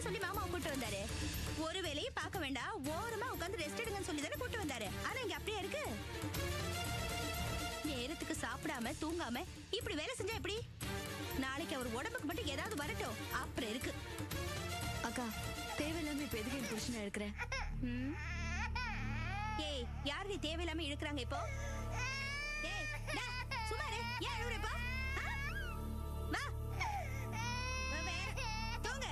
சொல்லி மாமாவை கூட்டு வந்தாரு? ஒரு வேலையும் பார்க்க வேண்டாம், ஓரமா உட்கார்ந்து ரெஸ்ட் எடுங்கன்னு சொல்லி தானே கூட்டு வந்தாரு. ஆனா இங்க அப்படியே இருக்கு. நேரத்துக்கு சாப்பிடாம தூங்காம இப்படி வேலை செஞ்சா எப்படி? நாளைக்கு அவர் உடம்புக்கு மட்டும் ஏதாவது வரட்டும், அப்புறம் இருக்கு. அக்கா, தேவையில்லாம இப்ப எதுக்கு என் புருஷனை இருக்கிறேன்? ஏய், யார் நீ தேவையில்லாம இழுக்கிறாங்க இப்போ? ஏய், சுமாரு ஏன் அழுவுறப்பா? வா, தூங்க.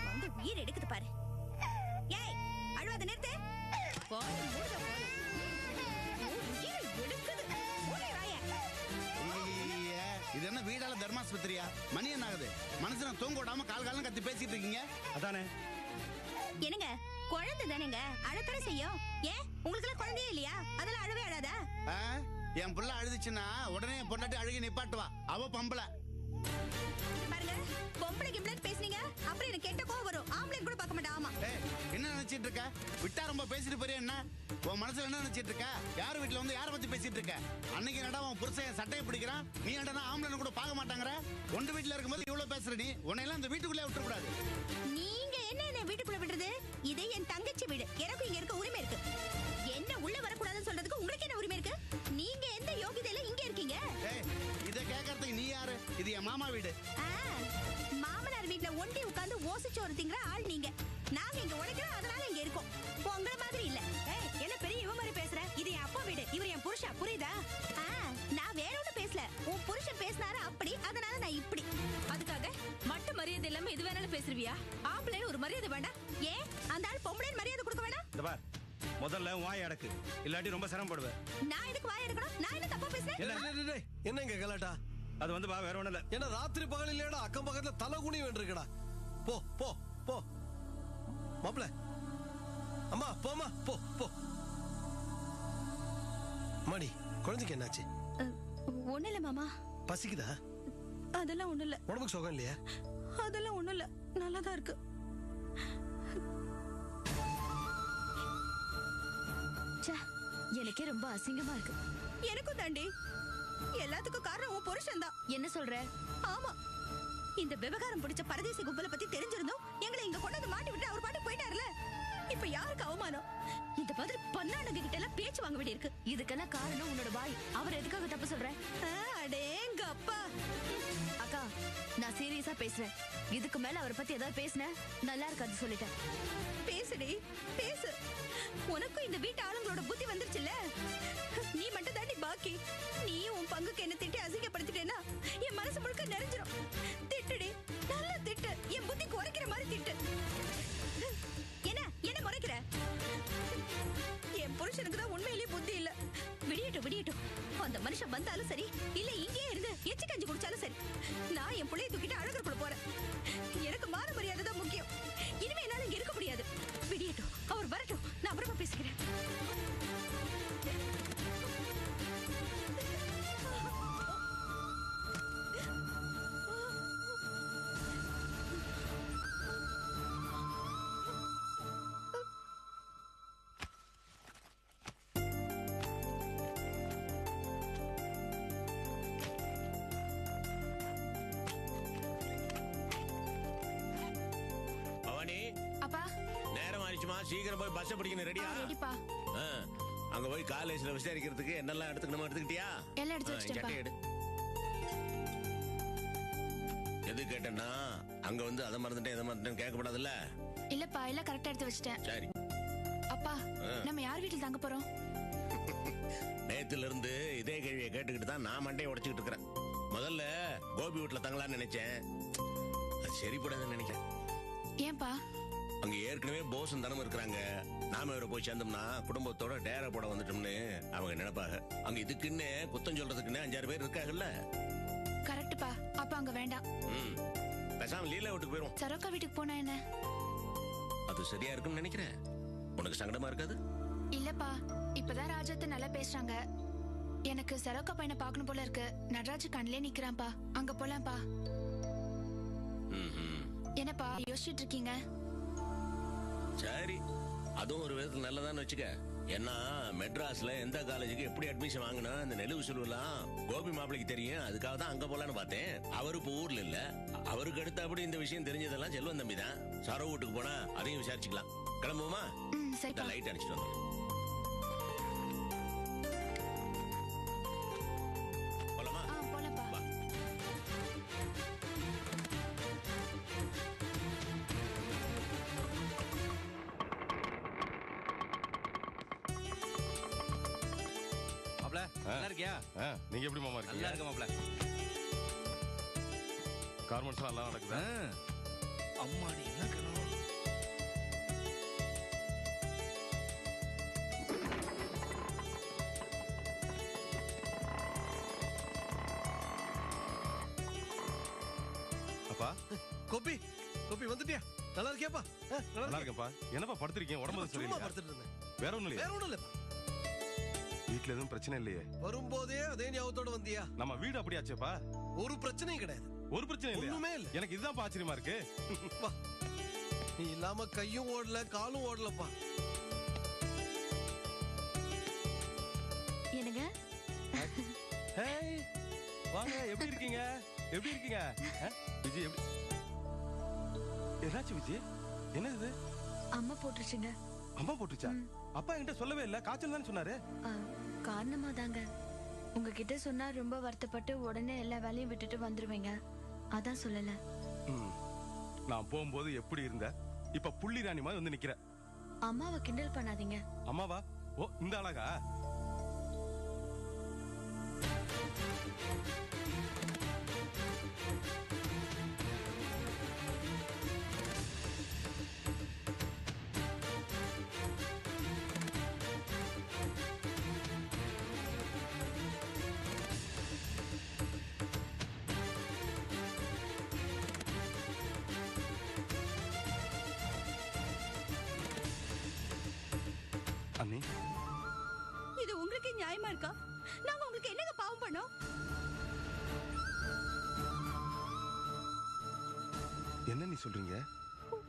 வந்து உயிர் எடுக்குது பாரு. ஏய், அழுவாத நிறுத்து. இது என்ன வீடால தர்மாஸ்பத்திரியா? மணி என்ன ஆகுது? மனுஷனை தூங்க விடாம கால் கத்தி பேசிட்டு இருக்கீங்க. அதானே என்னங்க, குழந்தை தானேங்க, அழத்தர செய்யும். ஏன் உங்களுக்கு எல்லாம் குழந்தையே இல்லையா? அதெல்லாம் அழவே அழாதா? என் புள்ள அழுதுச்சுன்னா உடனே பொண்டாட்டி அழுகி நிப்பாட்டுவா. அவ பொம்பளை பாருங்க. பொம்பளை கிம்பளை பேசுனீங்க அப்புறம் எனக்கு கெட்ட கோவம் வரும். ஆம்பளை கூட பார்க்க மாட்டேன். ஆமா. என்ன நினைச்சிட்டு இருக்க? விட்டா ரொம்ப பேசிட்டு போறியா என்ன? உன் மனசுல என்ன நினைச்சிட்டு இருக்க? யார் வீட்டுல வந்து யார பத்தி பேசிட்டு இருக்க? அன்னைக்கு என்னடா உன் புருஷன் சட்டையை பிடிக்கிறான், நீ என்னடா ஆம்பளை கூட பார்க்க மாட்டாங்கற? ஒன்று வீட்டுல இருக்கும்போது இவ்வளவு பேசுற நீ, உன்னையெல்லாம் இந்த வீட்டுக்குள்ளே விட்டுற கூடாது. நீங்க என்ன வீட்டுக்குள்ள விடுறது? இது என் தங்கச்சி வீடு, எனக்கு இங்க இருக்க உரிமை இருக்கு. என்ன உள்ள வரக்கூடாதுன்னு சொல்றதுக்கு உங்களுக்கு என்ன உரிமை இருக்கு? நீங்க எந்த யோகிதையில இங்க இருக்கீங்க? இத கேட்கறதுக்கு நீ யாரு? இது என் மாமா வீடு. மாமனார் வீட்டுல ஒண்டி உட்கார்ந்து ஓசிச்சு ஒரு திங்கிற ஆள் நீங்க. நாங்க இங்க உழைக்கிறோம், அதனால இங்க இருக்கோம். உங்கள மாதிரி இல்ல. என்ன பெரிய இவ மாதிரி பேசுற? இது என் அப்பா வீடு, இவர் என் புருஷன், புரியுதா? நான் வேற ஒண்ணு பேசல, உன் புருஷன் பேசினாரு அப்படி, அதனால நான் இப்படி. அதுக்காக மட்ட மரியாதை இல்லாம இது வேணாலும் பேசுறியா? ஆம்பளைன்னு ஒரு மரியாதை வேண்டாம்? ஏன் அந்த ஆள் பொம்பளைன்னு மரியாதை கொடுக்க வேண்டாம்? முதல்ல வாய் அடக்கு, இல்லாட்டி ரொம்ப சிரமப்படுவேன். நான் எதுக்கு வாய் அடக்கணும்? நான் என்ன தப்பா பேசுறேன்? என்னங்க கலாட்டா? அது வந்து வேற ஒண்ணு இல்ல. ஏன்னா ராத்திரி பகல் இல்லையடா, அக்கம் பக்கத்துல தலை குனி வேண்டிருக்கடா. போ போ போ மாப்பிள. அம்மா போமா, போ போ. மாடி, குழந்தைக்கு என்னாச்சு? ஒண்ணு இல்ல மாமா. பசிக்குதா? அதெல்லாம் ஒண்ணு இல்ல. உடம்புக்கு சுகம் இல்லையா? அதெல்லாம் ஒண்ணு இல்ல, நல்லாதான் இருக்கு. எனக்கே ரொம்ப அசிங்கமா இருக்கு. எனக்கும் தாண்டி. எல்லாத்துக்கும் காரணம் உன் புருஷன் தான். என்ன சொல்ற? ஆமா, இந்த விவகாரம் பிடிச்ச பரதேசி கும்பலை பத்தி தெரிஞ்சிருந்தோம் எங்களை இங்க கொண்டு மாட்டி விட்டு அவர் பாட்டு போயிட்டாருல. இப்ப யாருக்கு அவமானம்? இந்த மாதிரி பண்ணானுங்க கிட்ட எல்லாம் பேச்சு வாங்க வேண்டி இருக்கு. இதுக்கெல்லாம் காரணம் உன்னோட பாய். அவர் எதுக்காக தப்பு சொல்ற? அடேங்க அப்பா. அக்கா, நான் சீரியஸா பேசுறேன். இதுக்கு மேல அவரை பத்தி ஏதாவது பேசின நல்லா இருக்காது சொல்லிட்டேன். பேசுடி, பேசு. உனக்கும் இந்த வீட்டு ஆளுங்களோட புத்தி வந்துருச்சுல்ல. நீ மட்டும் தாண்டி பாக்கி. நீ உன் பங்குக்கு என்ன திட்டி அசிங்கப்படுத்திட்டேன்னா என் மனசு முழுக்க நிறைஞ்சிரும். திட்டுடி, நல்லா திட்டு. என் புத்தி குறைக்கிற மாதிரி திட்டு. என்ன முறைக்கிற? என் புருஷனுக்கு தான் உண்மையிலேயே புத்தி இல்ல. விடியட்டும். அந்த மனுஷன் வந்தாலும் சரி, இல்ல இங்கேயே இருந்து எச்சி கஞ்சி குடிச்சாலும் சரி, நான் என் பிள்ளைய தூக்கிட்டு அழகருக்குள்ள போறேன். எனக்கு மான மரியாதை தான் முக்கியம். இனிமே என்னால இங்க இருக்க முடியாது. விடியட்டும், அவர் வரட்டும், நான் அப்புறமா பேசுகிறேன். சீக்கிரம் போய் பஸ் பிடிக்கணும். ரெடியா? ரெடிப்பா. அங்க போய் காலேஜ்ல விசாரிக்கிறதுக்கு என்னெல்லாம் எடுத்துக்கணுமா எடுத்துக்கிட்டியா? எல்லாம் எடுத்து வச்சிட்டேன்ப்பா. எடு. எது கேட்டேன்னா அங்க வந்து அதை மறந்துட்டேன் இதை மறந்துட்டேன்னு கேட்கப்படாதுல்ல. இல்லப்பா, எல்லாம் கரெக்டா எடுத்து வச்சிட்டேன். சரி. அப்பா, நம்ம யார் வீட்டில் தங்க போறோம்? நேத்துல இருந்து இதே கேள்வியை கேட்டுக்கிட்டு தான் நான் மண்டையை உடைச்சுக்கிட்டு இருக்கிறேன். முதல்ல கோபி வீட்டுல தங்கலான்னு நினைச்சேன். அது சரிப்படாதுன்னு நினைக்கிறேன். ஏன்பா? அங்க ஏற்கனவே போசும் தனமும் இருக்கிறாங்க. நாம இவரை போய் சேர்ந்தோம்னா குடும்பத்தோட டேரா போட வந்துட்டோம்னு அவங்க நினைப்பாங்க. அங்க இதுக்குன்னு குத்தம் சொல்றதுக்குன்னு 5-6 பேர் இருக்காங்கல்ல. கரெக்ட்பா. அப்ப அங்க வேண்டாம். பேசாம லீலா வீட்டுக்கு போயிரும். சரோக்கா வீட்டுக்கு போனா என்ன? அது சரியா இருக்கும்னு நினைக்கிறேன். உனக்கு சங்கடமா இருக்காது? இல்லப்பா, இப்பதான் ராஜாத்த நல்லா பேசுறாங்க. எனக்கு சரோக்கா பையனை பாக்கணும் போல இருக்கு. நடராஜ் கண்ணிலே நிக்கிறான்பா. அங்க போலாம்ப்பா. என்னப்பா யோசிச்சுட்டு இருக்கீங்க? சரி, அதுவும் ஒரு விதத்துல நல்லதான்னு வச்சுக்க. ஏன்னா மெட்ராஸ்ல எந்த காலேஜுக்கு எப்படி அட்மிஷன் வாங்கணும் இந்த நெலுவு சொல்லுவலாம் கோபி மாப்பிளைக்கு தெரியும். அதுக்காக தான் அங்க போலான்னு பார்த்தேன். அவரு இப்ப ஊர்ல இல்ல. அவருக்கு அடுத்தபடி இந்த விஷயம் தெரிஞ்சதெல்லாம் செல்வன் தம்பி தான். சரவு வீட்டுக்கு போனா அதையும் விசாரிச்சுக்கலாம். கிளம்புவோமா? சரிப்பா. லைட் அடிச்சுட்டு வந்து போலாமா? போலாம்ப்பா. வா. மாப்ள நல்லா இருக்கியா? நீங்க எப்படி மாமா நல்லா இருக்கீங்க? இருக்க மாப்ள. கார்மெண்ட்ஸ் நல்லா நடக்குதா? அம்மாடி என்ன கணம். அப்பா கோபி கோபி வந்துட்டியா? நல்லா இருக்கியாப்பா? நல்லா இருக்கேன்ப்பா. என்னப்பா படுத்திருக்கீங்க? உடம்பு சும்மா சரியில்லையா? படுத்துட்டு இருந்தேன். வேற ஒண்ணும் இல்லையா? வேற ஒண்ணும் இல்லப்பா. வீட்ல எதுவும் பிரச்சனை இல்லையே? வரும்போதே அதே ஞாபகத்தோட வந்தியா? நம்ம வீடு அப்படியாச்சேப்பா? ஒரு பிரச்சனையும் கிடையாது. ஒரு பிரச்சனை இல்லையா? ஒண்ணுமே இல்ல. எனக்கு இதுதான் ஆச்சரியமா இருக்கு. வா. நீ இல்லாம கையும் ஓடல காலும் ஓடலப்பா. என்னங்க? ஹேய் வாங்க, எப்படி இருக்கீங்க? எப்படி இருக்கீங்க? விஜய் எப்படி? என்னாச்சு விஜய்? என்னது? அம்மா போட்டுருச்சுங்க. அம்மா போட்டுச்சா? அப்பா என்கிட்ட சொல்லவே இல்ல. காய்ச்சல் தானே சொன்னாரு. காரணமா தாங்க. உங்ககிட்ட சொன்னா ரொம்ப வருத்தப்பட்டு உடனே எல்லா வேலையும் விட்டுட்டு வந்துருவீங்க. அதான் சொல்லல. நான் போகும்போது எப்படி இருந்த? இப்ப புள்ளி ராணி மாதிரி வந்து நிக்கிற. அம்மாவை கிண்டல் பண்ணாதீங்க. அம்மாவா? ஓ இந்த அழகா? அண்ணி இது உங்களுக்கு நியாயமா இருக்கா? நாங்க உங்களுக்கு என்னங்க பாவம் பண்ணோம்? என்ன நீ சொல்றீங்க?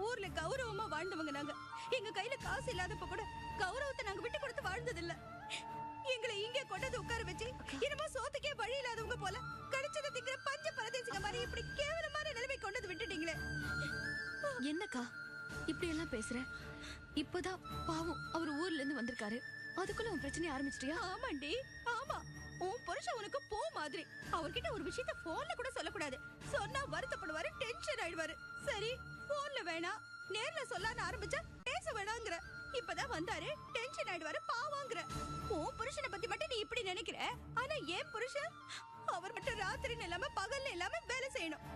ஊர்ல கௌரவமா வாழ்ந்தவங்க நாங்க. எங்க கையில காசு இல்லாதப்ப கூட கௌரவத்தை நாங்க விட்டு கொடுத்து வாழ்ந்தது இல்ல. எங்களை இங்கே கொண்டது உட்கார வச்சு என்னமோ சோத்துக்கே வழி இல்லாதவங்க போல கடிச்சத திங்கிற பஞ்ச பரதேசிங்க மாதிரி இப்படி கேவலமான நிலைமை கொண்டது விட்டுட்டீங்களே. என்னக்கா இப்படி எல்லாம் பேசுற? இப்பதான் பாவம் அவர் ஊர்ல இருந்து வந்திருக்காரு. அதுக்குள்ள உன் பிரச்சனை ஆரம்பிச்சிட்டியா? ஆமாண்டி ஆமா. உன் புருஷன் உனக்கு போ மாதிரி. அவர்கிட்ட ஒரு விஷயத்த போன்ல கூட சொல்லக்கூடாது. சொன்னா வருத்தப்படுவாரு, டென்ஷன் ஆயிடுவாரு. சரி போன்ல வேணா, நேர்ல சொல்லான்னு ஆரம்பிச்சா பேச வேணாங்கிற. இப்பதான் வந்தாரு, டென்ஷன் ஆயிடுவாரு, பாவாங்கிற. உன் புருஷனை பத்தி மட்டும் நீ இப்படி நினைக்கிற. ஆனா என் புருஷன் அவர் மட்டும் ராத்திரின்னு இல்லாம பகல்ல இல்லாம வேலை செய்யணும்.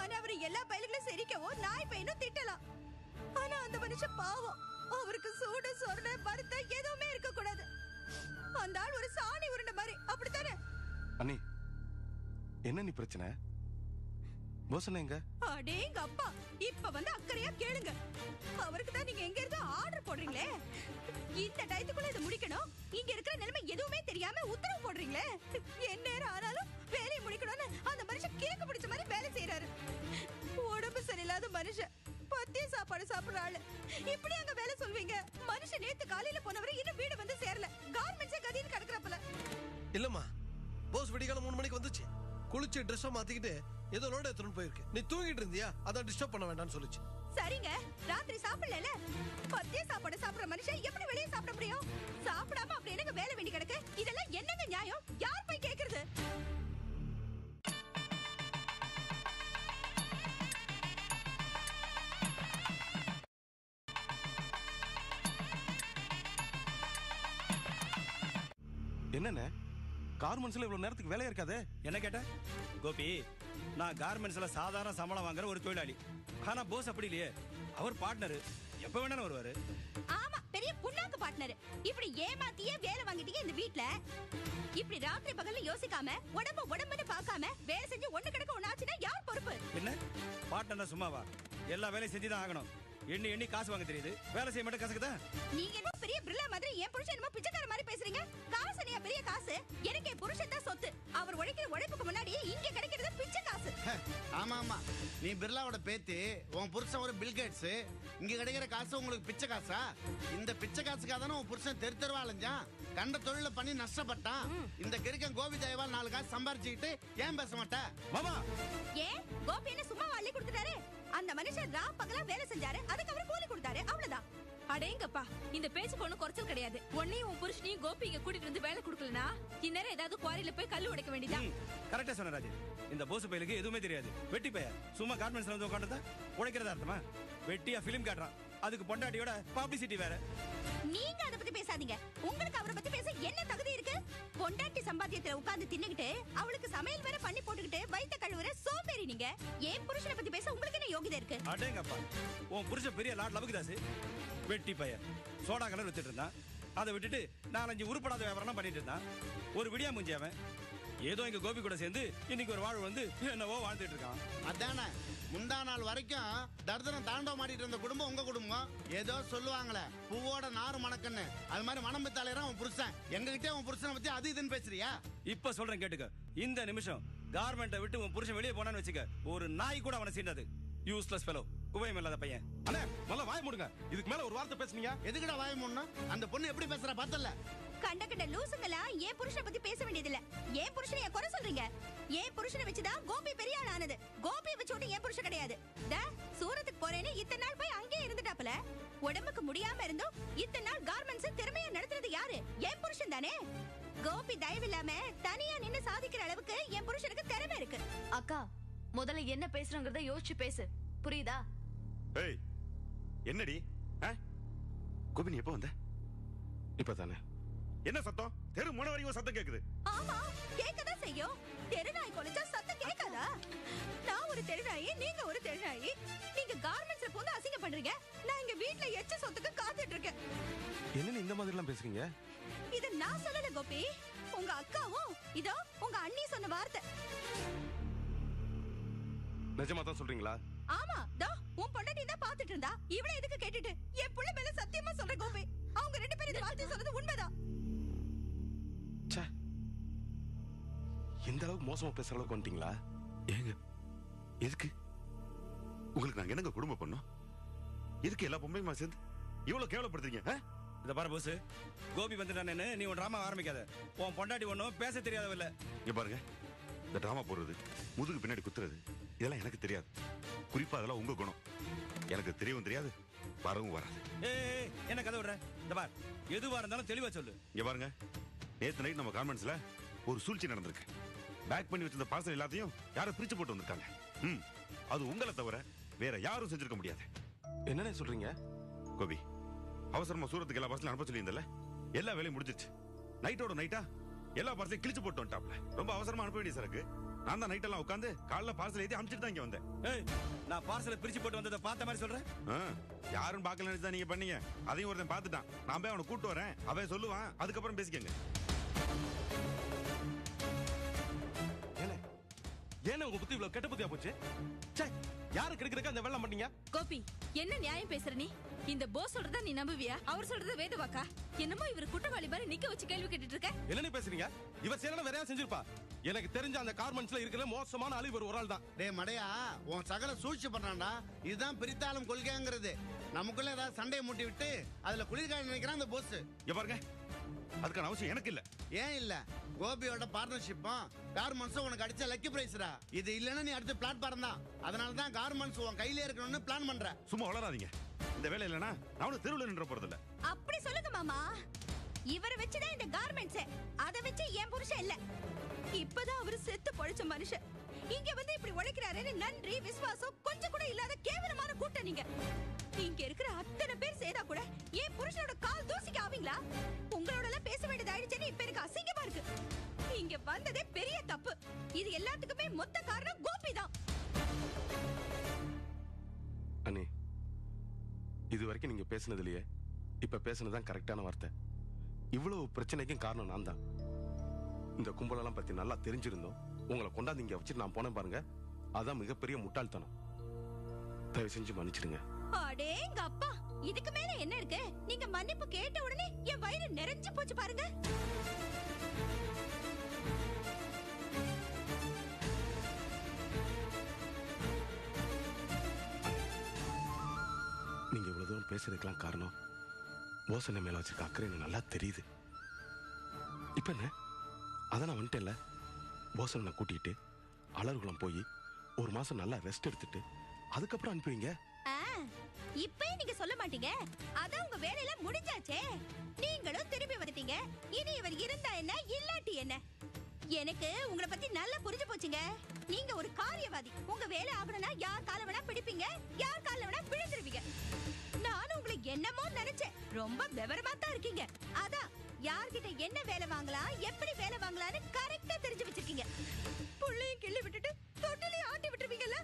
ஆனா அவர் எல்லா பயல்களும் சிரிக்கவோ நாய் பையனும் திட்டலாம். ஆனா அந்த மனுஷன் பாவம். அவருக்கு சூடு சொரணை வருத்தம் எதுவுமே இருக்க கூடாது. அந்த ஆள் ஒரு சாணி உருண்ட மாதிரி. அப்படித்தானே? அண்ணி என்ன நீ பிரச்சனை? போசன எங்க? அடேங்க அப்பா, இப்ப வந்து அக்கறையா கேளுங்க. அவருக்கு தான் நீங்க எங்க இருந்து ஆர்டர் போடுறீங்களே. இந்த டயத்துக்குள்ள இதை முடிக்கணும். இங்க இருக்கிற நிலைமை எதுவுமே தெரியாம உத்தரவு போடுறீங்களே. என்ன நேரம் ஆனாலும் வேலையை முடிக்கணும்னு அந்த மனுஷன் கேட்க பிடிச்ச மாதிரி வேலை செய்யறாரு. உடம்பு சரியில்லாத மனுஷன், பத்திய சாப்பாடு சாப்பிடுற ஆளு. இப்படி அங்க வேலை சொல்வீங்க? மனுஷன் நேத்து காலையில போனவரை இன்னும் வீடு வந்து சேரல. கார்மெண்ட்ஸே கதின்னு கிடக்குறப்பல. இல்லம்மா, போஸ் விடிகாலம் 3 மணிக்கு வந்துச்சு. குளிச்சு ட்ரெஸ் மாத்திக்கிட்டு ஏதோ லோட எடுத்துட்டு போயிருக்கு. நீ தூங்கிட்டு இருந்தியா? அதான் டிஸ்டர்ப் பண்ண வேண்டாம்னு சொல்லுச்சு. சரிங்க, ராத்திரி சாப்பிடல. பத்திய சாப்பாடு சாப்பிடுற மனுஷன் எப்படி வெளியே சாப்பிட முடியும்? சாப்பிடாம அப்படி என்னங்க வேலை வேண்டி கிடக்கு? இதெல்லாம் என்னங்க நியாயம்? யார் போய் கேக்குறது? என்னண்ணே கார்மெண்ட்ஸ்ல இவ்வளவு நேரத்துக்கு வேலையா இருக்காதே? என்ன கேட்ட கோபி? நான் கார்மெண்ட்ஸ்ல சாதாரண சம்பளம் வாங்குற ஒரு தொழிலாளி. ஆனா போஸ் அப்படி இல்லையே. அவர் பார்ட்னர், எப்ப வேணாலும் வருவாரு. ஆமா, பெரிய புண்ணாக்கு பார்ட்னர். இப்படி ஏமாத்தியே வேலை வாங்கிட்டீங்க இந்த வீட்ல. இப்படி ராத்திரி பகல்ல யோசிக்காம உடம்புன்னு பார்க்காம வேலை செஞ்சு ஒண்ணு கிடக்க ஒண்ணாச்சுன்னா யார் பொறுப்பு? என்ன பார்ட்னர் சும்மாவா? எல்லா வேலையும் செஞ்சுதான் ஆகணும். எண்ணி எண்ணி காசு வாங்க தெரியுது, வேலை செய்ய மட்டும் கசக்குதா? நீங்க என்ன பெரிய பிரில்லா மாதிரி என் புருஷன் என்னமோ பிச்சைக்கார மாதிரி பேசுறீங்க? காசு நீ பெரிய காசு, எனக்கு என் புருஷன் தான் சொத்து. அவர் உழைக்கிற உழைப்புக்கு முன்னாடி இங்க கிடைக்கிறது பிச்சை காசு. ஆமா ஆமா, நீ பிர்லாவோட பேத்தி, உன் புருஷன் ஒரு பில்கேட்ஸ். இங்க கிடைக்கிற காசு உங்களுக்கு பிச்சை காசா? இந்த பிச்சை காசுக்காக தானே உன் புருஷன் தெரு தெருவா அலைஞ்சான், கண்ட தொழில பண்ணி நஷ்டப்பட்டான். இந்த கிறுக்கன் கோபி தயவால் 4 காசு சம்பாரிச்சுக்கிட்டு ஏன் பேச மாட்டேன்? மாமா ஏன் கோபி என்ன சும்மா அள்ளி கொடுத்துட்டாரு? அந்த மனுஷன் ரா பகலா வேலை செஞ்சாரு, அதுக்கு அவர் கூலி கொடுத்தாரு, அவ்வளவுதான். அடேங்கப்பா, இந்த பேச்சுக்கு ஒண்ணும் குறைச்சல் கிடையாது. உன்னையும் உன் புருஷனையும் கோபி இங்க கூட்டிட்டு வந்து வேலை கொடுக்கலனா இந்நேரம் ஏதாவது குவாரியில போய் கல்லு உடைக்க வேண்டியதா. கரெக்டா சொன்ன ராஜி. இந்த போஸ் பையலுக்கு எதுவுமே தெரியாது. வெட்டி பையன் சும்மா கார்மெண்ட்ஸ்ல வந்து உட்காந்துட்டா உடைக்கிறதா அர்த்தமா? வெட்டியா பிலிம் காட்டுறான், அதுக்கு பொண்டாட்டியோட பப்ளிசிட்டி வேற. நீங்க அத பத்தி பேசாதீங்க. உங்களுக்கு அவரை பத்தி பேச என்ன தகுதி இருக்கு? பொண்டாட்டி சம்பாத்தியத்துல உட்கார்ந்து தின்னுகிட்டு அவளுக்கு சமையல் வேற பண்ணி போட்டுக்கிட்டு வயித்த கழுவுற சோம்பேறி நீங்க. ஏன் புருஷனை பத்தி பேச உங்களுக்கு என்ன யோகிதை இருக்கு? அடேங்கப்பா, உன் புருஷன் பெரிய லாட் லபக்குதாசு. வெட்டி பையன் சோடா கலர் வித்துட்டு இருந்தான், அதை விட்டுட்டு 4-5 உருப்படாத வியாபாரம் பண்ணிட்டு இருந்தான். ஒரு விடியா முஞ்சி அவன் ஏதோ எங்க கோபி கூட சேர்ந்து இன்னைக்கு ஒரு வாழ்வு வந்து என்னவோ வாழ்ந்துட்டு இருக்கான். அதானே, முந்தா நாள் வரைக்கும் தர்தனம் தாண்டவ மாட்டிட்டு இருந்த குடும்பம் உங்க குடும்பம். ஏதோ சொல்லுவாங்களே பூவோட நாறு மணக்கன்னு, அது மாதிரி மனம் பித்தாலேதான் உன் புருஷன். எங்ககிட்ட உன் புருஷனை பத்தி அது இதுன்னு பேசுறியா? இப்ப சொல்றேன் கேட்டுக்க. இந்த நிமிஷம் கார்மெண்ட்டை விட்டு உன் புருஷன் வெளியே போனான்னு வச்சுக்க, ஒரு நாய் கூட அவனை சீண்டாது. யூஸ்லெஸ் ஃபெலோ, உபயம் இல்லாத பையன். அண்ணே நல்லா வாய மூடுங்க. இதுக்கு மேல ஒரு வார்த்தை பேசுனீங்க. எதுக்குடா வாய மூடனா? அந்த பொண்ணு எப்படி பேசுறா பார்த்தல? கண்ட கண்ட லூசுங்களா என் புருஷனை பத்தி பேச வேண்டியதில்ல. என் புருஷனை குறை சொல்றீங்க. என் புருஷனை வச்சுதான் கோபி பெரிய ஆள் ஆனது. கோபி வச்சோட என் புருஷன் கிடையாது. சூரத்துக்கு போறேன்னு இத்தனை நாள் போய் அங்கேயே இருந்துட்டாப்ல. உடம்புக்கு முடியாம இருந்தும் இத்தனை நாள் கார்மெண்ட்ஸ் திறமையா நடத்துறது யாரு? என் புருஷன் தானே. கோபி தயவு இல்லாம தனியா நின்னு சாதிக்கிற அளவுக்கு என் புருஷனுக்கு திறமை இருக்கு. அக்கா, முதல்ல என்ன பேசுறங்கறத யோசிச்சு பேசு, புரியுதா? ஏய் என்னடி? கோபி நீ எப்போ வந்த? இப்பதானே. என்ன சத்தம்? தெரு முனை வரைக்கும் சத்தம் கேக்குது. ஆமா, கேட்கதான் செய்யும். தெருநாய் கொலைச்சா சத்தம் கேட்காதா? நான் ஒரு தெருநாயி, நீங்க ஒரு தெருநாயி. நீங்க கார்மெண்ட்ஸ்ல போந்து அசிங்க பண்றீங்க, நான் இங்க வீட்ல எச்ச சொத்துக்கு காத்துட்டு இருக்கேன். என்னன்னு இந்த மாதிரி எல்லாம் பேசுறீங்க? இத நான் சொல்லல கோபி, உங்க அக்காவும் இதோ உங்க அண்ணி சொன்ன வார்த்தை. நிஜமா தான் சொல்றீங்களா? ஆமா, தோ உன் பொண்டாட்டி தான் பாத்துட்டு இருந்தா. இவளை எதுக்கு கேட்டுட்டு? என் புள்ள மேல சத்தியமா சொல்றேன் கோபி, அவங்க 2 பேரும் இந்த வார்த்தை சொல்றது உண்மைதான். ச்சே, இந்த அளவுக்கு மோசமா பேசுற அளவுக்கு வந்துட்டீங்களா? ஏங்க எதுக்கு? உங்களுக்கு நாங்க என்னங்க குடும்பம் பண்ணோம்? எதுக்கு எல்லா பொம்பளையுமா சேர்ந்து இவ்வளவு கேவலப்படுத்துறீங்க? இத பாரு போஸ், கோபி வந்துட்டானேன்னு நீ உன் டிராமா ஆரம்பிக்காத. உன் பொண்டாட்டி ஒன்னும் பேச தெரியாதவல்ல. இங்க பாருங்க, இந்த டிராமா போடுறது, முதுகு பின்னாடி குத்துறது, இதெல்லாம் எனக்கு தெரியாது. குறிப்பா அதெல்லாம் உங்க குணம். எனக்கு தெரியவும் தெரியாது, வரவும் வராது. ஏய், என்ன கதை விடுற? இந்த பார், எதுவா இருந்தாலும் தெளிவா சொல்லு. இங்க பாருங்க, நேத்து நைட் நம்ம கார்மெண்ட்ஸ்ல ஒரு சூழ்ச்சி நடந்திருக்கு. பேக் பண்ணி வச்சிருந்த பார்சல் எல்லாத்தையும் யாரும் பிரிச்சு போட்டு வந்திருக்காங்க. அது உங்களை தவிர வேற யாரும் செஞ்சிருக்க முடியாது. என்னன்னு சொல்றீங்க? கோபி, அவசரமா சூரத்துக்கு எல்லா பார்சலும் அனுப்ப சொல்லியிருந்தல, எல்லா வேலையும் முடிஞ்சிச்சு. நைட்டோட நைட்டா எல்லா பார்சலையும் கிழிச்சு போட்டு வந்துட்டாப்ல. ரொம்ப அவசரமா அனுப்ப வேண்டிய சரக்கு. நான் தான் நைட் எல்லாம் உட்காந்து காலைல பார்சல் ஏத்தி அனுப்பிச்சிட்டு தான் இங்க வந்தேன். ஏய், நான் பார்சலை பிரிச்சு போட்டு வந்ததை பார்த்த மாதிரி சொல்றேன். யாரும் பார்க்கல நினைச்சு தான் நீங்க பண்ணீங்க. அதையும் ஒருத்தன் பார்த்துட்டான். நான் போய் அவனை கூட்டு வரேன், அவன் சொல்லுவான், அதுக்கப்புறம் பேசிக்கங்க. ஏன்னா உங்க புத்தி இவ்வளவு கெட்ட புத்தியா போச்சு? சே, யாரு கிடைக்கிறக்க அந்த வெள்ளம் பண்ணீங்க? கோபி, என்ன நியாயம் பேசுற நீ? இந்த போஸ் சொல்றதா நீ நம்புவியா? அவர் சொல்றத வேத வாக்கா? என்னமோ இவர் குற்றவாளி மாதிரி நிக்க வச்சு கேள்வி கேட்டுட்டு இருக்க. என்ன நீ பேசுறீங்க? இவர் சேரன வேற யாரும் செஞ்சிருப்பா. எனக்கு தெரிஞ்ச அந்த கார்மெண்ட்ஸ்ல இருக்கிற மோசமான ஆளு இவர் ஒரு ஆள் தான். டேய் மடையா, உன் சகல சூழ்ச்சி பண்றான்டா. இதுதான் பிரித்தாளும் கொள்கைங்கிறது. நமக்குள்ள ஏதாவது சண்டையை மூட்டி விட்டு அதுல குளிர்காய நினைக்கிறான் அந்த போஸ். இங்க பாருங்க, அதுக்கான அவசியம் எனக்கு இல்ல. ஏன் இல்ல? கோபியோட பார்ட்னர்ஷிப்பும் கார்மெண்ட்ஸும் உனக்கு அடிச்ச லக்கி பிரைஸ்ரா. இது இல்லன்னா நீ அடுத்த பிளாட்ஃபார்ம் தான். அதனால தான் கார்மெண்ட்ஸ் உன் கையிலே இருக்கணும்னு பிளான் பண்ற. சும்மா வளராதீங்க. இந்த வேலை இல்லனா நான் தெருவுல நின்ற போறது இல்ல. அப்படி சொல்லுங்க மாமா. இவரை வச்சுதான் இந்த கார்மெண்ட்ஸ், அத வச்சு என் புருஷன் இல்ல. இப்பதான் அவரு செத்து பொழைச்ச மனுஷன் இங்க வந்து இப்படி உழைக்கிறாருன்னு நன்றி விசுவாசம் கொஞ்சம் கூட இல்லாத கேவலமான கூட்டம் நீங்க. இங்க இருக்கிற அத்தனை பேர் செய்தா கூட என் புருஷனோட கால் தூசிக்கு ஆவீங்களா? உங்களோட எல்லாம் பேச வேண்டியது ஆயிடுச்சுன்னு இப்ப எனக்கு அசிங்கமா இருக்கு. இங்க வந்ததே பெரிய தப்பு. இது எல்லாத்துக்குமே மொத்த காரணம் கோபி தான். அண்ணே, இது வரைக்கும் நீங்க பேசுனதுலயே இப்ப பேசுனதுதான் கரெக்டான வார்த்தை. இவ்வளவு பிரச்சனைக்கும் காரணம் நான் தான். இந்த கும்பலெல்லாம் பத்தி நல்லா தெரிஞ்சிருந்தோம் உங்களை கொண்டாந்து இங்க வச்சுட்டு நான் போனேன் பாருங்க, அதான் மிகப்பெரிய முட்டாள்தனம். தயவு செஞ்சு மன்னிச்சிடுங்க. அடேங்க அப்பா, இதுக்கு மேல என்ன இருக்கு? நீங்க மன்னிப்பு கேட்ட உடனே என் வயிறு நிறைஞ்சு போச்சு பாருங்க. நீங்க இவ்வளவு தூரம் பேசுறதுக்கெல்லாம் காரணம் போசனை மேல வச்சிருக்க அக்கறை எனக்கு நல்லா தெரியுது. இப்ப என்ன அதான் நான் வந்துட்டேன்ல. போசனை நான் கூட்டிட்டு அலர்குளம் போய் ஒரு மாசம் நல்லா ரெஸ்ட் எடுத்துட்டு அதுக்கப்புறம் அனுப்புவீங்க. இப்பயே நீங்க சொல்ல மாட்டீங்க. அதான் உங்க வேலையெல்லாம் முடிஞ்சாச்சே. நீங்களும் திரும்பி வந்துட்டீங்க. இனி இவர் இருந்தா என்ன இல்லாட்டி என்ன? எனக்கு உங்களை பத்தி நல்லா புரிஞ்சு போச்சுங்க. நீங்க ஒரு காரியவாதி. உங்க வேலை ஆகணும்னா யார் கால வேணா பிடிப்பீங்க, யார் கால வேணா பிடிச்சிருவீங்க. நானும் உங்களை என்னமோ நினைச்சேன். ரொம்ப விவரமா தான் இருக்கீங்க. அதான் யார்கிட்ட என்ன வேலை வாங்கலாம், எப்படி வேலை வாங்கலாம்னு கரெக்டா தெரிஞ்சு வச்சிருக்கீங்க. புள்ளையும் கிள்ளி விட்டுட்டு தொட்டிலையும் ஆட்டி விட்டுருவீங்கல்ல.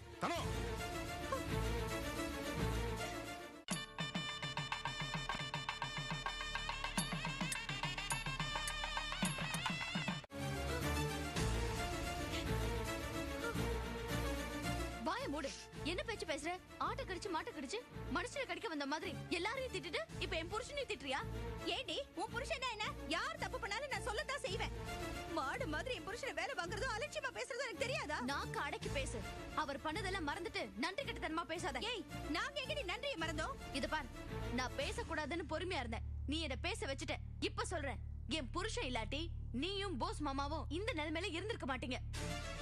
மூடு. என்ன பேச்சு பேசுற? ஆட்ட கடிச்சு மாட்ட கடிச்சு மனுஷனை கடிக்க வந்த மாதிரி எல்லாரையும் திட்டிட்டு இப்ப என் புருஷனையும் திட்டுறியா? ஏண்டி உன் புருஷன் என்ன? யார் தப்பு பண்ணாலும் நான் சொல்லத்தான் செய்வேன். மாடு மாதிரி என் புருஷனை வேலை வாங்குறதும் அலட்சியமா பேசுறதும் எனக்கு தெரியாதா? நாக்கு அடக்கி பேசு. அவர் பண்ணதெல்லாம் மறந்துட்டு நன்றி கெட்டத்தனமா பேசாத. ஏய், நாங்க எங்கடி நன்றியை மறந்தோம்? இது பார், நான் பேசக்கூடாதுன்னு பொறுமையா இருந்தேன். நீ என்ன பேச வச்சுட்ட. இப்ப சொல்றேன், என் புருஷன் இல்லாட்டி நீயும் போஸ் மாமாவும் இந்த நிலைமையில இருந்திருக்க மாட்டீங்க.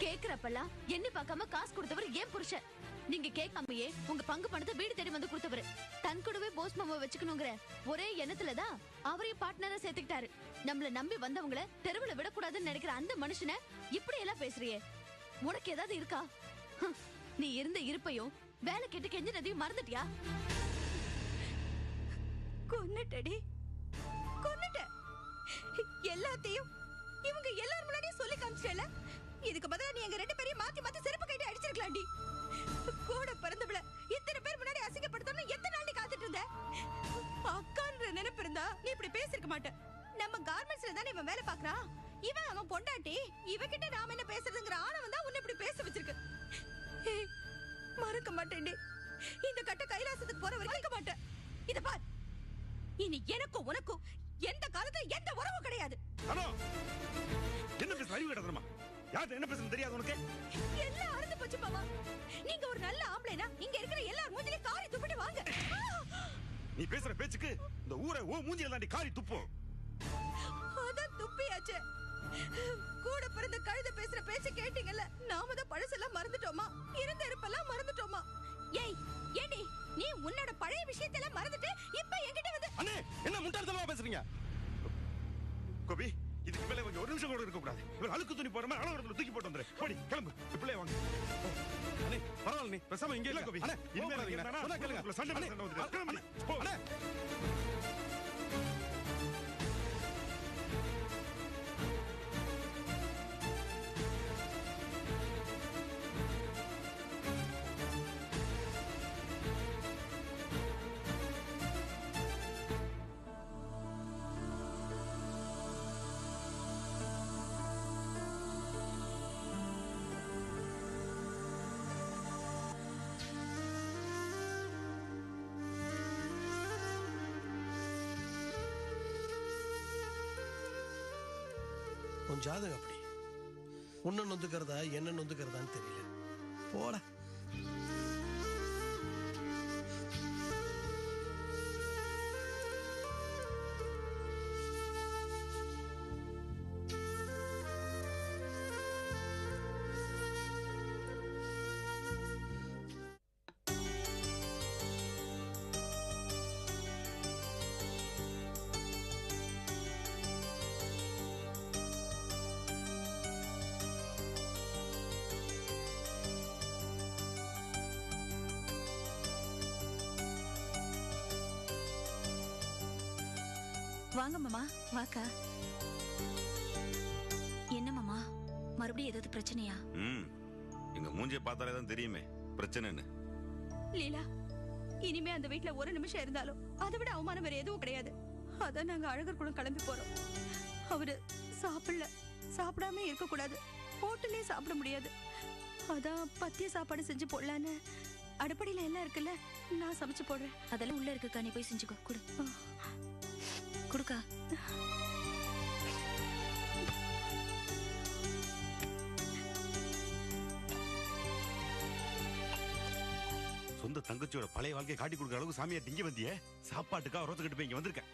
கேக்குறப்பெல்லாம் எண்ணி பார்க்காம காசு கொடுத்தவர் ஏன் புருஷன். நீங்க கேட்காமயே உங்க பங்கு பணத்தை வீடு தேடி வந்து கொடுத்தவர். தன் கூடவே போஸ் மாமா வச்சுக்கணுங்கிற ஒரே எண்ணத்துலதான் அவரையும் பார்ட்னரா சேர்த்துக்கிட்டாரு. நம்மள நம்பி வந்தவங்கள தெருவுல விடக்கூடாதுன்னு நினைக்கிற அந்த மனுஷனை இப்படி எல்லாம் பேசுறியே, உனக்கு ஏதாவது இருக்கா? நீ இருந்த இருப்பையும் வேலை கேட்டு கெஞ்சினதையும் மறந்துட்டியா? கொன்னுட்டடி, கொன்னுட்ட. எல்லாத்தையும் இவங்க எல்லாரும் முன்னாடியே சொல்லி காமிச்சிட்டல. இதுக்கு பதிலா நீ எங்க ரெண்டு பேரையும் மாத்தி மாத்தி செருப்பு கைட்டு அடிச்சிருக்கலாம்டி. கூட பிறந்தவள இத்தனை பேர் முன்னாடி அசிங்கப்படுத்தணும் எத்தனை நாள் நீ காத்துட்டு இருந்த? அக்கான்ற நினைப்பு இருந்தா நீ இப்படி பேசிருக்க மாட்ட. நம்ம கார்மெண்ட்ஸ்ல தானே இவன் வேலை பாக்குறான். இவன் அவன் பொண்டாட்டி. இவகிட்ட நாம என்ன பேசுறதுங்கிற ஆணவம் தான் உன்னை இப்படி பேச வச்சிருக்கு. மறக்க மாட்டேன்டி. இந்த கட்ட கைலாசத்துக்கு போற வரைக்கும் மறக்க மாட்டேன். இத பார், இனி எனக்கும் உனக்கும் எந்த காலத்துல எந்த உறவும் கிடையாது. என்ன பேச அறிவு கிடக்குமா? யார்கிட்ட என்ன பேசுறது தெரியாது உனக்கு? எல்லாம் அறுந்து போச்சு மாமா. நீங்க ஒரு நல்ல ஆம்பளைனா இங்க இருக்கிற எல்லார் மூஞ்சிலே காரி துப்பிட்டு வாங்க. நீ பேசுற பேச்சுக்கு இந்த ஊரை ஓ மூஞ்சில தாண்டி காரி துப்போம். அதான் துப்பியாச்சு. கூட பிறந்த கழுத பேசுற பேச்ச கேட்டீங்கல்ல. நாம தான் பழசெல்லாம் மறந்துட்டோமா? இருந்த இருப்பெல்லாம் மறந்துட்டோமா? ஏய், ஏண்டி நீ உன்னோட பழைய விஷயத்தெல்லாம் மறந்துட்டு இப்ப என்கிட்ட வந்து அண்ணே என்ன முட்டாள்தனமா பேசுறீங்க? கோபி, இதுக்கு மேல இவங்க ஒரு நிமிஷம் கூட இருக்க கூடாது. இவர் அழுக்கு துணி போற மாதிரி அளவுல தூக்கி போட்டு வந்துரு. போடி கிளம்பு. இப்பளே வாங்க. அண்ணே பரவாயில்ல, நீ பேசாம இங்கே இல்ல இல்ல கோபி. அண்ணே இனிமே இனிமே என்னன்னா சொன்னா கேளுங்க. சண்டை அண்ணே, வந்து கிளம்பு. போ. அண்ணே உன் ஜாதகம் அப்படி. உன்னை நொந்துக்கிறதா என்ன நொந்துக்கிறதான்னு தெரியல. போட. வாங்க மாமா. வாக்கா. என்ன மாமா, மறுபடியும் ஏதாவது பிரச்சனையா? எங்க மூஞ்சிய பார்த்தாலே தான் தெரியுமே பிரச்சனைன்னு. லீலா, இனிமே அந்த வீட்ல ஒரு நிமிஷம் இருந்தாலும் அதை விட அவமானம் வேற எதுவும் கிடையாது. அதான் நாங்க அழகர் குளம் கிளம்பி போறோம். அவரு சாப்பிடாம இருக்க கூடாது, ஹோட்டலே சாப்பிட முடியாது. அதான் பத்திய சாப்பாடு செஞ்சு போடலான்னு அடுப்படியில எல்லாம் இருக்குல்ல, நான் சமைச்சு போடுறேன். அதெல்லாம் உள்ள இருக்குக்கா, நீ போய் செஞ்சுக்கோ. குடு குடுக்கா. சொந்த தங்கச்சியோட பழைய வாழ்க்கையை காட்டி கொடுக்குற அளவுக்கு சாமியார் இங்க வந்தியே, சாப்பாட்டுக்காக ரோத்துக்கிட்டு போய் இங்க வந்திருக்கேன்.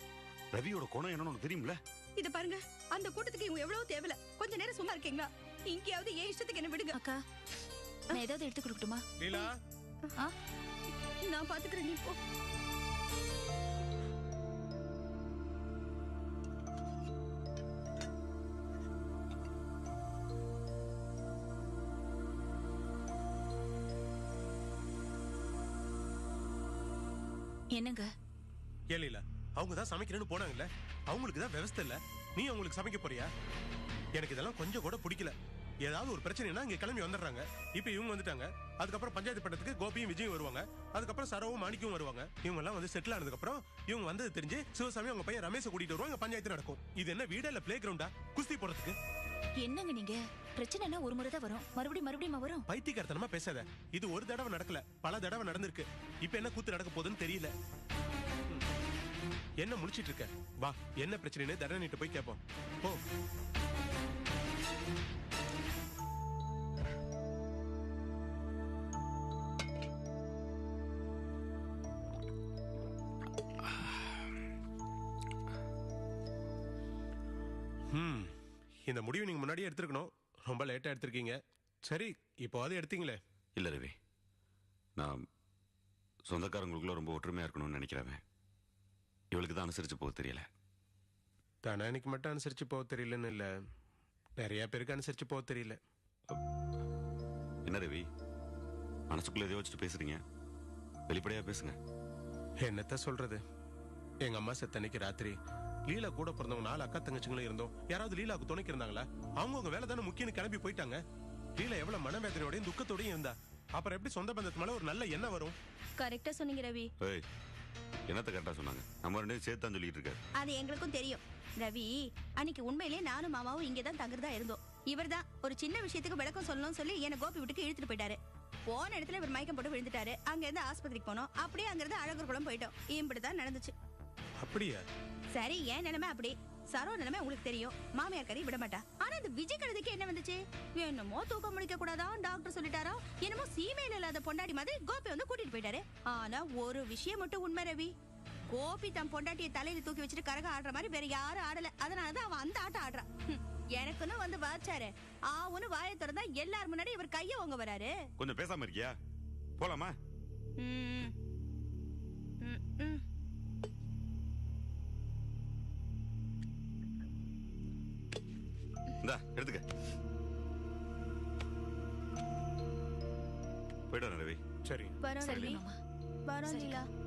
ரவியோட குணம் என்னன்னு உனக்கு தெரியுமில்ல? இத பாருங்க, அந்த கூட்டத்துக்கு இவங்க எவ்வளவு தேவையில்ல. கொஞ்ச நேரம் சும்மா இருக்கீங்களா? இங்கேயாவது ஏன் இஷ்டத்துக்கு என்ன விடுங்க. அக்கா, நான் ஏதாவது எடுத்து கொடுக்கட்டுமா? லீலா, நான் பாத்துக்கிறேன், நீ போ. என்னங்க? ஏன் லீலா, அவங்க தான் சமைக்கிறேன்னு போனாங்கல்ல, அவங்களுக்கு தான் விவசாய இல்ல, நீ அவங்களுக்கு சமைக்க போறியா? எனக்கு இதெல்லாம் கொஞ்சம் கூட பிடிக்கல. ஏதாவது ஒரு பிரச்சனைனா இங்க கிளம்பி வந்துடுறாங்க. இப்ப இவங்க வந்துட்டாங்க, அதுக்கப்புறம் பஞ்சாயத்து பட்டத்துக்கு கோபியும் விஜயும் வருவாங்க, அதுக்கப்புறம் சரவும் மாணிக்கும் வருவாங்க. இவங்க எல்லாம் வந்து செட்டில் ஆனதுக்கு அப்புறம் இவங்க வந்தது தெரிஞ்சு சிவசாமி அவங்க பையன் ரமேஷ் கூட்டிட்டு வருவாங்க, பஞ்சாயத்து நடக்கும். இது என்ன வீடா இல்ல பிளே கிரவுண்டா குஸ்தி போறதுக்கு? என்னங்க நீங்க? பிரச்சனைனா ஒரு முறை தான் வரும், மறுபடியும் வரும். பைத்தியக்காரத்தனமா பேசாத. இது ஒரு தடவை நடக்கல, பல தடவை நடந்திருக்கு. இப்ப என்ன கூத்து நடக்க போகுதுன்னு தெரியல. என்ன முடிச்சிட்டு இருக்க? வா, என்ன பிரச்சனைன்னு தரணிட்டு போய் கேட்போம். போ. இந்த முடிவு நீங்க முன்னாடியே எடுத்துருக்கணும். ரொம்ப லேட்டா எடுத்திருக்கீங்க. சரி, இப்போவாது எடுத்தீங்களே. இல்ல ரவி, நான் சொந்தக்காரங்களுக்குள்ள ரொம்ப ஒற்றுமையா இருக்கணும்னு நினைக்கிறவன். இவளுக்கு தான் அனுசரிச்சு போக தெரியல. தனானிக்கு மட்டும் அனுசரிச்சு போக தெரியலன்னு இல்ல, நிறைய பேருக்கு அனுசரிச்சு போக தெரியல. என்ன ரவி, மனசுக்குள்ள எதையோ வச்சுட்டு பேசுறீங்க? வெளிப்படையா பேசுங்க. என்னத்த சொல்றது? எங்க அம்மா செத்தன்னைக்கு ராத்திரி லீலா கூட பிறந்தவங்க 4 அக்கா தங்கச்சிங்களும் இருந்தோம். யாராவது லீலாவுக்கு துணைக்கு இருந்தாங்களா? அவங்க வேலை தானே முக்கியம் கிளம்பி போயிட்டாங்க. லீலா எவ்வளவு மனவேதனையோடையும் துக்கத்தோடையும் இருந்தா. அப்புறம் எப்படி சொந்த பந்தத்து மேல ஒரு நல்ல எண்ணம் வரும்? கரெக்டா சொன்னீங்க ரவி. ஏய், என்னத்த கரெக்டா சொன்னாங்க? நம்ம ரெண்டு சேர்த்து தான் சொல்லிட்டு இருக்காரு. அது எங்களுக்கும் தெரியும் ரவி. அன்னைக்கு உண்மையிலேயே நானும் மாமாவும் இங்கதான் தங்குறதா இருந்தோம். இவர்தான் ஒரு சின்ன விஷயத்துக்கு விளக்கம் சொல்லணும்னு சொல்லி என்ன கோபி வீட்டுக்கு இழுத்துட்டு போயிட்டாரு. போன இடத்துல இவர் மயக்கம் போட்டு விழுந்துட்டாரு. அங்க இருந்து ஆஸ்பத்திரிக்கு போனோம். அப்படியே அங்க இருந்து அழகர் குளம் போயிட்டோம். இப்படிதான் நடந்துச்சு. அப்படியா? சரி, ஏன் நிலைமை அப்படி. சரோ நிலைமை உங்களுக்கு தெரியும். மாமியார் கறி விட மாட்டா. ஆனா இந்த விஜய் கழுதைக்கு என்ன வந்துச்சு? என்னமோ தூக்கம் முடிக்க கூடாதான் டாக்டர் சொல்லிட்டாரோ, என்னமோ சீமையில இல்லாத பொண்டாட்டி மாதிரி கோபி வந்து கூட்டிட்டு போயிட்டாரு. ஆனா ஒரு விஷயம் மட்டும் உண்மை ரவி. கோபி தன் பொண்டாட்டியை தலையில தூக்கி வச்சுட்டு கரக ஆடுற மாதிரி வேற யாரும் ஆடல. அதனாலதான் அவன் அந்த ஆட்டம் ஆடுறான். எனக்குன்னு வந்து வாச்சாரு. ஆவுன்னு வாயை திறந்தா எல்லாரும் முன்னாடி இவர் கைய வாங்க வராரு. கொஞ்சம் பேசாம இருக்கியா? போலாமா? இந்தா எடுத்துக்க. போயிட்டு வரேன் ரவி. சரி. வரோம் சரி ரவி. மாமா. வரோம் சரிக்கா. லீலா.